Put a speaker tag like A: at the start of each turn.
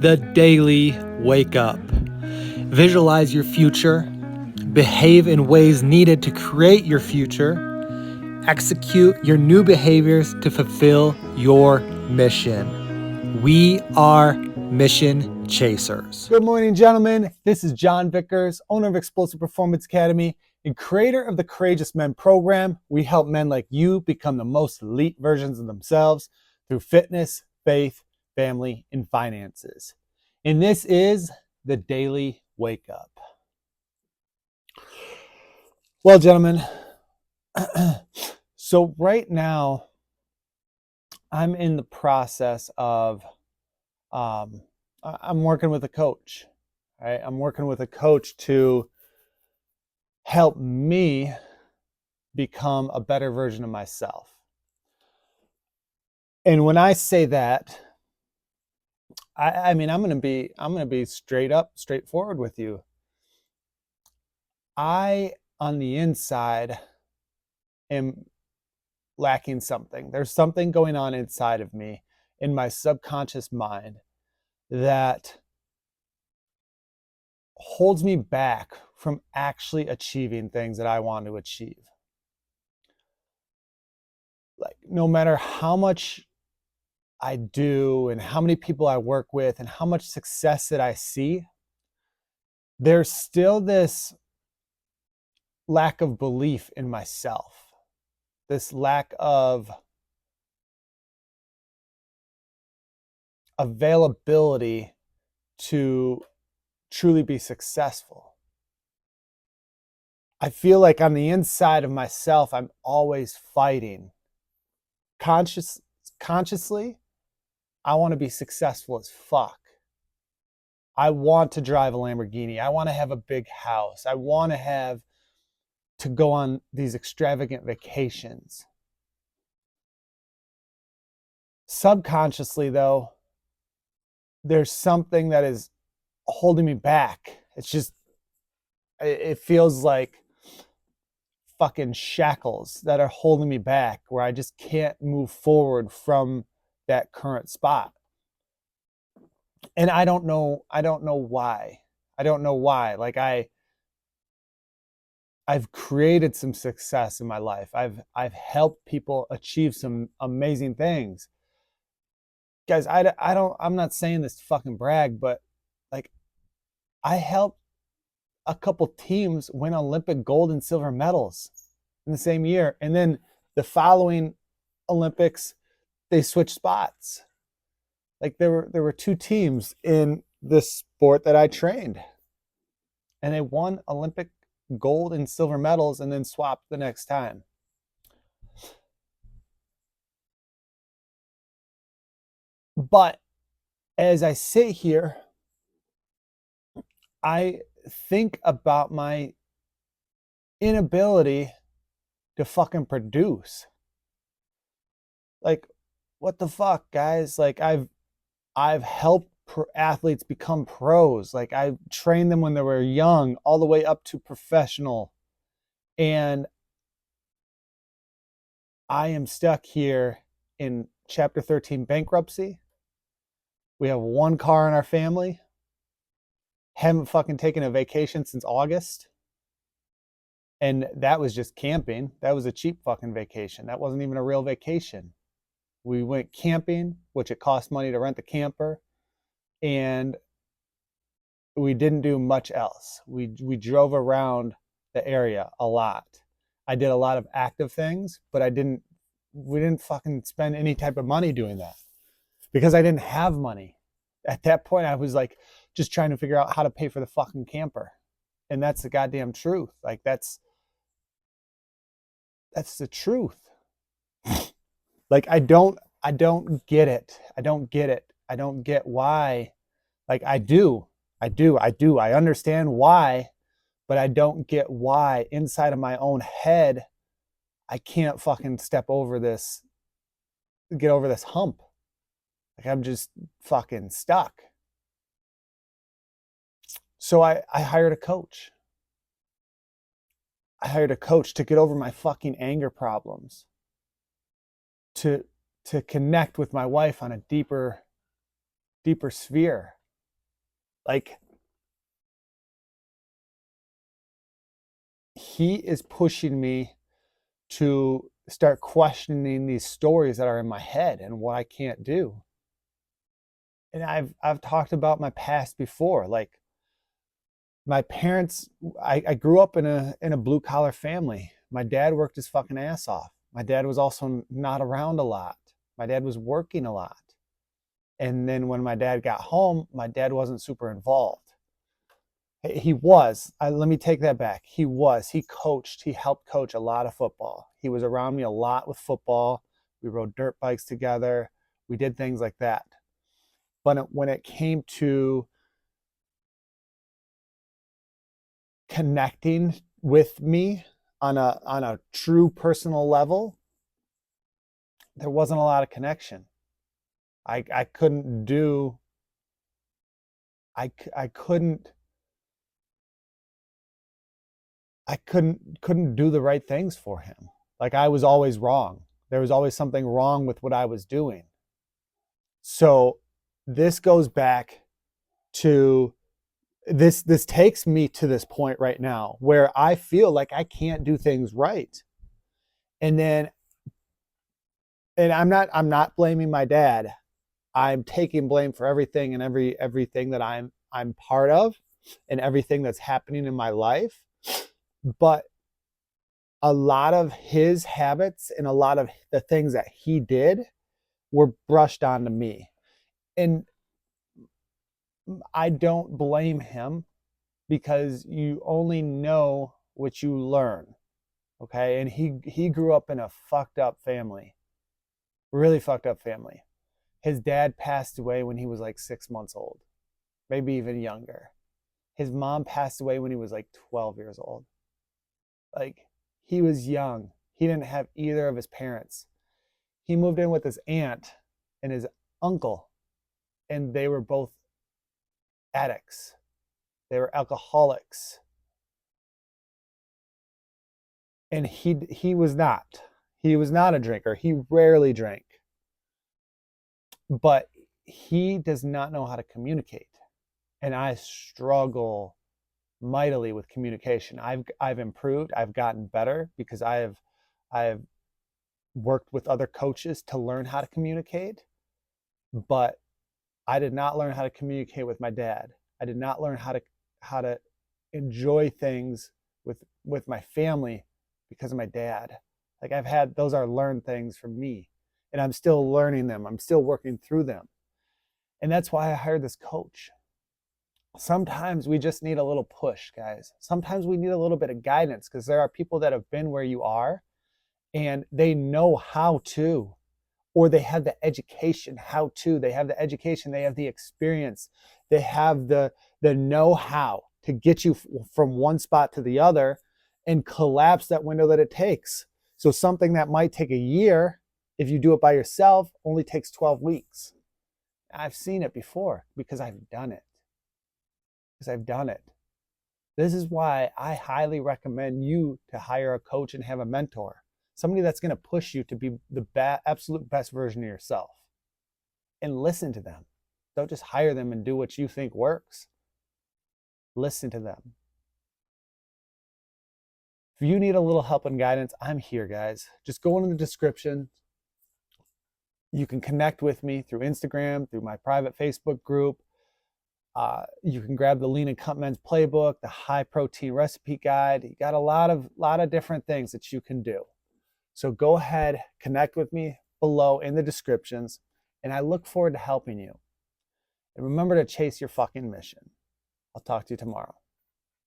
A: The Daily Wake Up. Visualize your future, behave in ways needed to create your future, execute your new behaviors to fulfill your mission. We are mission chasers. Good morning, gentlemen. This is John Vickers, owner of Explosive Performance Academy and creator of the Courageous Men program. We help men like you become the most elite versions of themselves through fitness, faith, family, and finances. And this is the Daily Wake Up. Well, gentlemen, so right now I'm in the process of I'm working with a coach. Right? I'm working with a coach to help me become a better version of myself. And when I say that, I mean I'm gonna be straightforward with you. I on the inside am lacking something. There's something going on inside of me in my subconscious mind that holds me back from actually achieving things that I want to achieve. Like no matter how much I do and how many people I work with and how much success that I see, there's still this lack of belief in myself, this lack of availability to truly be successful. I feel like on the inside of myself, I'm always fighting. Consciously, I want to be successful as fuck. I want to drive a Lamborghini. I want to have a big house. I want to go on these extravagant vacations. Subconsciously, though, there's something that is holding me back. It feels like fucking shackles that are holding me back where I just can't move forward from that current spot. And I don't know why. Like I've created some success in my life. I've helped people achieve some amazing things. Guys, I'm not saying this to fucking brag, but like I helped a couple teams win Olympic gold and silver medals in the same year. And then the following Olympics, they switched spots. Like there were two teams in this sport that I trained. And they won Olympic gold and silver medals and then swapped the next time. But as I sit here, I think about my inability to fucking produce. Like, what the fuck, guys? Like, I've helped athletes become pros. Like, I trained them when they were young, all the way up to professional. And I am stuck here in Chapter 13 bankruptcy. We have one car in our family. Haven't fucking taken a vacation since August. And that was just camping. That was a cheap fucking vacation. That wasn't even a real vacation. We went camping, which it cost money to rent the camper. And we didn't do much else. We drove around the area a lot. I did a lot of active things, but we didn't fucking spend any type of money doing that because I didn't have money. At that point, I was like just trying to figure out how to pay for the fucking camper. And that's the goddamn truth. Like that's the truth. Like I don't get it. I don't get why. Like I do. I understand why, but I don't get why inside of my own head I can't fucking get over this hump. Like I'm just fucking stuck. So I hired a coach. I hired a coach to get over my fucking anger problems, to connect with my wife on a deeper sphere. Like, he is pushing me to start questioning these stories that are in my head and what I can't do. And I've talked about my past before. Like, my parents, I grew up in a blue collar family. My dad worked his fucking ass off. My dad was also not around a lot. My dad was working a lot. And then when my dad got home, my dad wasn't super involved. He was. Let me take that back. He was. He coached. He helped coach a lot of football. He was around me a lot with football. We rode dirt bikes together. We did things like that. But when it came to connecting with me on a true personal level, there wasn't a lot of connection. I couldn't do. I couldn't. I couldn't do the right things for him. Like, I was always wrong. There was always something wrong with what I was doing. So this goes back to this takes me to this point right now where I feel like I can't do things right. And then I'm not blaming my dad. I'm taking blame for everything and everything that I'm part of and everything that's happening in my life. But a lot of his habits and a lot of the things that he did were brushed onto me. And I don't blame him, because you only know what you learn. Okay? And he grew up in a fucked up family. Really fucked up family. His dad passed away when he was like 6 months old, maybe even younger. His mom passed away when he was like 12 years old. Like, he was young. He didn't have either of his parents. He moved in with his aunt and his uncle, and they were both addicts. They were alcoholics. And he was not. He was not a drinker. He rarely drank. But he does not know how to communicate. And I struggle mightily with communication. I've improved. I've gotten better because I've worked with other coaches to learn how to communicate. But I did not learn how to communicate with my dad. I did not learn how to enjoy things with my family because of my dad. Like, those are learned things from me, and I'm still learning them. I'm still working through them. And that's why I hired this coach. Sometimes we just need a little push, guys. Sometimes we need a little bit of guidance, because there are people that have been where you are and they know how to, or they have the education how to. They have the education, they have the experience, they have the know-how to get you from one spot to the other and collapse that window that it takes. So something that might take a year, if you do it by yourself, only takes 12 weeks. I've seen it before because I've done it. This is why I highly recommend you to hire a coach and have a mentor. Somebody that's going to push you to be the absolute best version of yourself. And listen to them. Don't just hire them and do what you think works. Listen to them. If you need a little help and guidance, I'm here, guys. Just go in the description. You can connect with me through Instagram, through my private Facebook group. You can grab the Lean and Cut Men's Playbook, the High Protein Recipe Guide. You got a lot of different things that you can do. So go ahead, connect with me below in the descriptions, and I look forward to helping you. And remember to chase your fucking mission. I'll talk to you tomorrow.